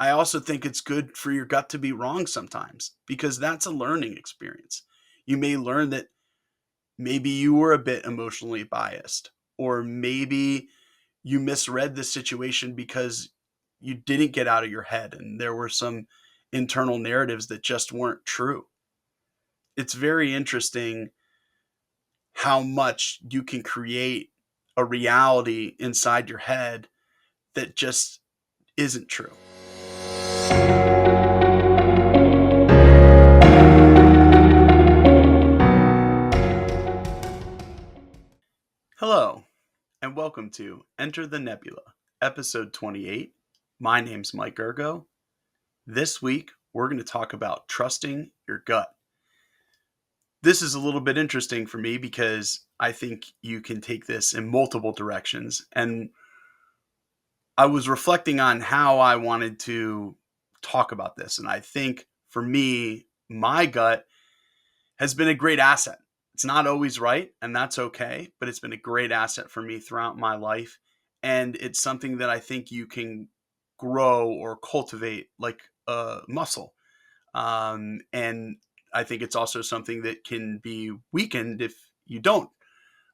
I also think it's good for your gut to be wrong sometimes because that's a learning experience. You may learn that maybe you were a bit emotionally biased, or maybe you misread the situation because you didn't get out of your head and there were some internal narratives that just weren't true. It's very interesting how much you can create a reality inside your head that just isn't true. Hello, and welcome to Enter the Nebula, episode 28. My name's Mike Ergo. This week, we're going to talk about trusting your gut. This is a little bit interesting for me because I think you can take this in multiple directions. And I was reflecting on how I wanted to talk about this. And I think for me, my gut has been a great asset. It's not always right, and that's okay, but it's been a great asset for me throughout my life. And it's something that I think you can grow or cultivate like a muscle. And I think it's also something that can be weakened if you don't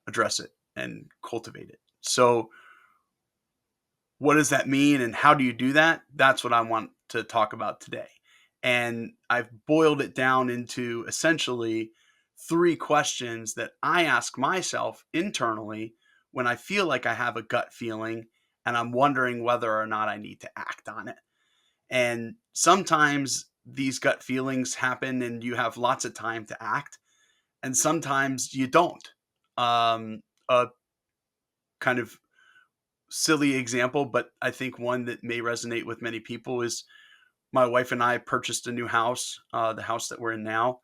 address it and cultivate it. So, what does that mean and how do you do that? That's what I want to talk about today. And I've boiled it down into essentially three questions that I ask myself internally when I feel like I have a gut feeling and I'm wondering whether or not I need to act on it. And sometimes these gut feelings happen and you have lots of time to act, and sometimes you don't. A kind of silly example, but I think one that may resonate with many people is my wife and I purchased a new house, the house that we're in now,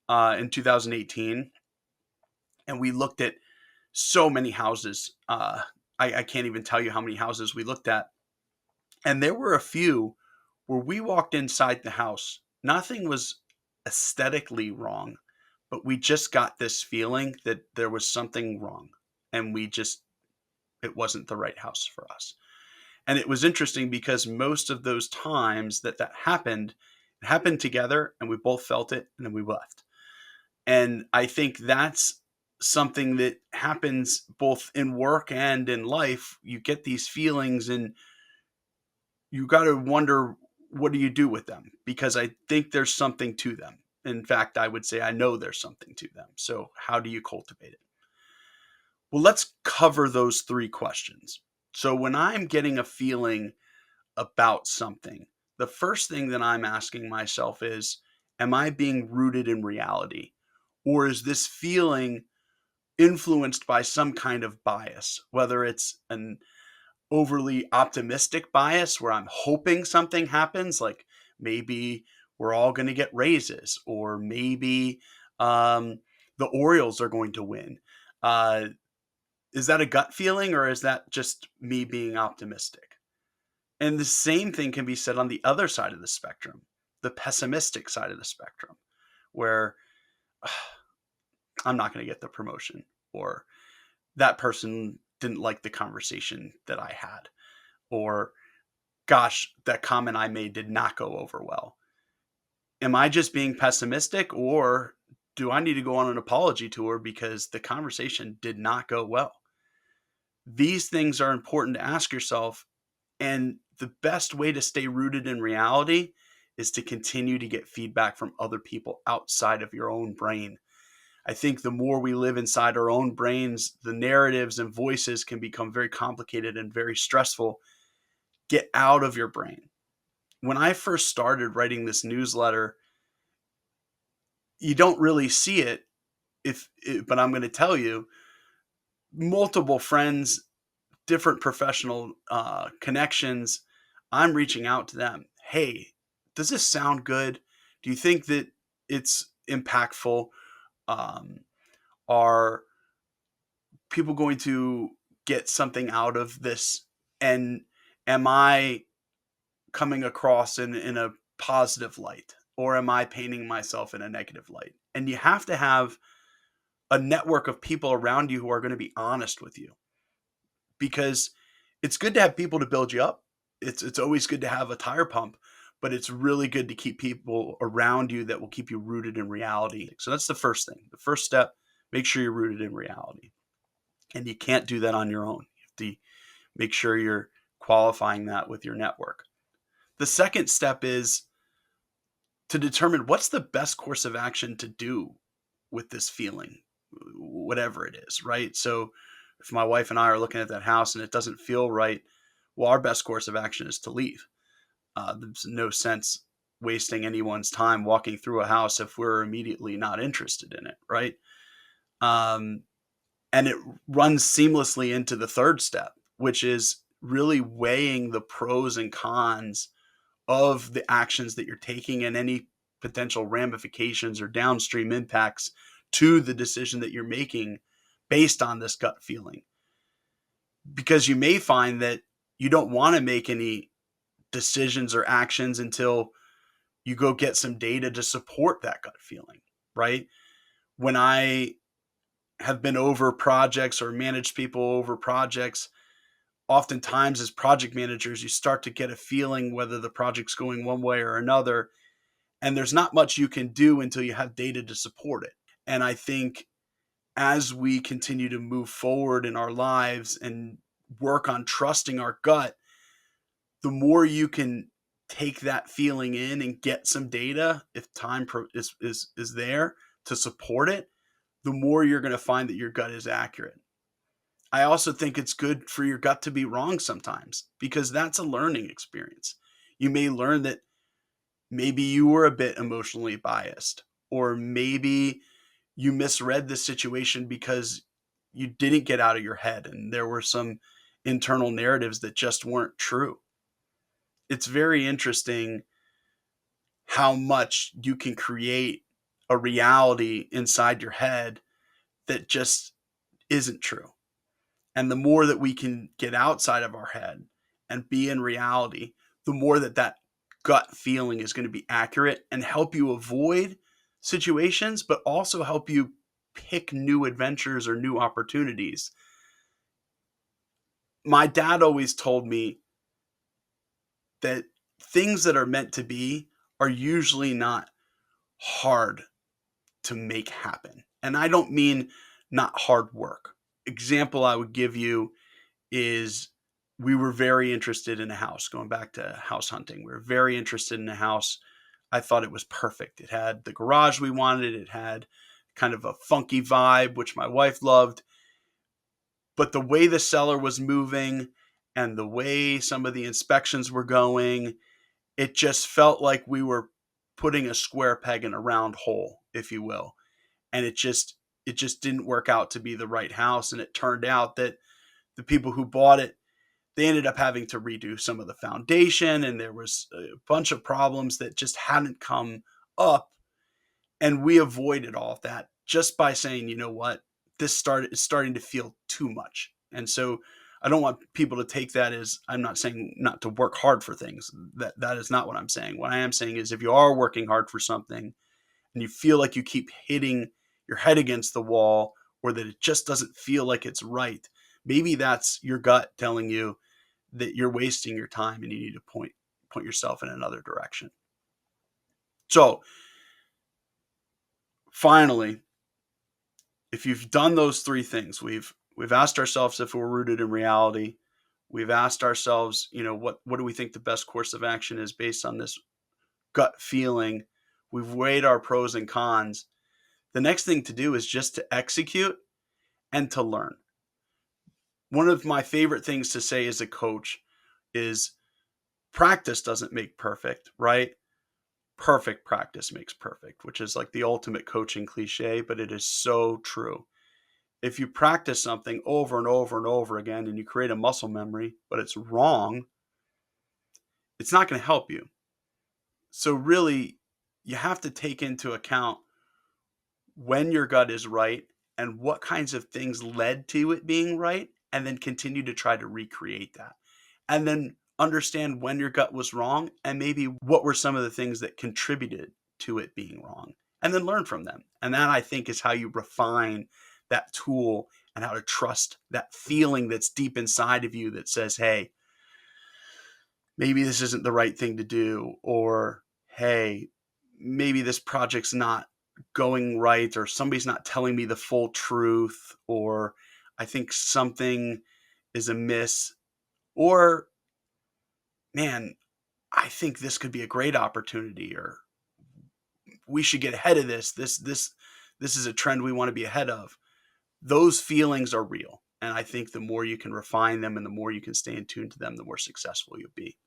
in 2018. And we looked at so many houses. I can't even tell you how many houses we looked at. And there were a few where we walked inside the house. Nothing was aesthetically wrong, but we just got this feeling that there was something wrong. And it wasn't the right house for us. And it was interesting because most of those times that happened, it happened together and we both felt it and then we left. And I think that's something that happens both in work and in life. You get these feelings and you got to wonder, what do you do with them? Because I think there's something to them. In fact, I would say I know there's something to them. So, how do you cultivate it? Well, let's cover those three questions. So, when I'm getting a feeling about something, the first thing that I'm asking myself is, am I being rooted in reality? Or is this feeling influenced by some kind of bias, whether it's an overly optimistic bias where I'm hoping something happens, like maybe we're all going to get raises, or maybe the Orioles are going to win. Uh, is that a gut feeling, or is that just me being optimistic? And the same thing can be said on the other side of the spectrum, the pessimistic side of the spectrum, where I'm not going to get the promotion, or that person didn't like the conversation that I had, or gosh, that comment I made did not go over well. Am I just being pessimistic, or do I need to go on an apology tour because the conversation did not go well? These things are important to ask yourself. And the best way to stay rooted in reality is to continue to get feedback from other people outside of your own brain. I think the more we live inside our own brains, the narratives and voices can become very complicated and very stressful. Get out of your brain. When I first started writing this newsletter, you don't really see it, but I'm going to tell you, multiple friends, different professional connections, I'm reaching out to them. Hey, does this sound good? Do you think that it's impactful? Um, are people going to get something out of this? And am I coming across in a positive light? Or am I painting myself in a negative light? And you have to have a network of people around you who are going to be honest with you, because it's good to have people to build you up. It's always good to have a tire pump, but it's really good to keep people around you that will keep you rooted in reality. So that's the first thing. The first step, make sure you're rooted in reality. And you can't do that on your own. You have to make sure you're qualifying that with your network. The second step is to determine what's the best course of action to do with this feeling, whatever it is, right? So if my wife and I are looking at that house and it doesn't feel right, well, our best course of action is to leave. There's no sense wasting anyone's time walking through a house if we're immediately not interested in it, right? Um, and it runs seamlessly into the third step, which is really weighing the pros and cons of the actions that you're taking and any potential ramifications or downstream impacts to the decision that you're making based on this gut feeling. Because you may find that you don't want to make any decisions or actions until you go get some data to support that gut feeling, right? When I have been over projects or managed people over projects, oftentimes as project managers, you start to get a feeling whether the project's going one way or another. And there's not much you can do until you have data to support it. And I think as we continue to move forward in our lives and work on trusting our gut, the more you can take that feeling in and get some data, if time is there to support it, the more you're going to find that your gut is accurate. I also think it's good for your gut to be wrong sometimes, because that's a learning experience. You may learn that maybe you were a bit emotionally biased, or maybe you misread the situation because you didn't get out of your head and there were some internal narratives that just weren't true. It's very interesting how much you can create a reality inside your head that just isn't true. And the more that we can get outside of our head and be in reality, the more that that gut feeling is going to be accurate and help you avoid situations, but also help you pick new adventures or new opportunities. My dad always told me that things that are meant to be are usually not hard to make happen. And I don't mean not hard work. Example I would give you is we were very interested in a house, going back to house hunting. We were very interested in a house. I thought it was perfect. It had the garage we wanted. It had kind of a funky vibe, which my wife loved. But the way the seller was moving and the way some of the inspections were going, it just felt like we were putting a square peg in a round hole, if you will. And it just didn't work out to be the right house. And it turned out that the people who bought it, they ended up having to redo some of the foundation, and there was a bunch of problems that just hadn't come up. And we avoided all of that just by saying, you know what, is starting to feel too much. And so I don't want people to take that as, I'm not saying not to work hard for things. That is not what I'm saying. What I am saying is, if you are working hard for something and you feel like you keep hitting your head against the wall, or that it just doesn't feel like it's right, maybe that's your gut telling you that you're wasting your time and you need to point yourself in another direction. So finally, if you've done those three things, we've asked ourselves if we're rooted in reality. We've asked ourselves, what do we think the best course of action is based on this gut feeling. We've weighed our pros and cons. The next thing to do is just to execute and to learn. One of my favorite things to say as a coach is, practice doesn't make perfect, right? Perfect practice makes perfect, which is like the ultimate coaching cliche, but it is so true. If you practice something over and over and over again and you create a muscle memory, but it's wrong, it's not going to help you. So really, you have to take into account when your gut is right and what kinds of things led to it being right, and then continue to try to recreate that. And then understand when your gut was wrong and maybe what were some of the things that contributed to it being wrong, and then learn from them. And that, I think, is how you refine that tool and how to trust that feeling that's deep inside of you that says, hey, maybe this isn't the right thing to do, or hey, maybe this project's not going right, or somebody's not telling me the full truth, or I think something is amiss, or man, I think this could be a great opportunity, or we should get ahead of this. This is a trend we want to be ahead of. Those feelings are real. And I think the more you can refine them and the more you can stay in tune to them, the more successful you'll be.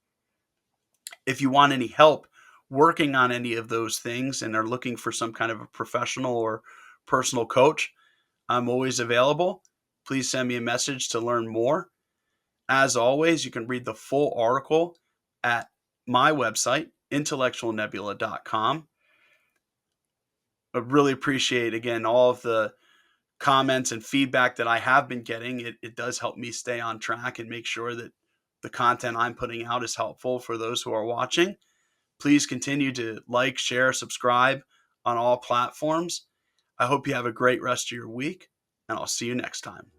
If you want any help working on any of those things and are looking for some kind of a professional or personal coach, I'm always available. Please send me a message to learn more. As always, you can read the full article at my website, intellectualnebula.com. I really appreciate, again, all of the comments and feedback that I have been getting. It does help me stay on track and make sure that the content I'm putting out is helpful for those who are watching. Please continue to like, share, subscribe on all platforms. I hope you have a great rest of your week, and I'll see you next time.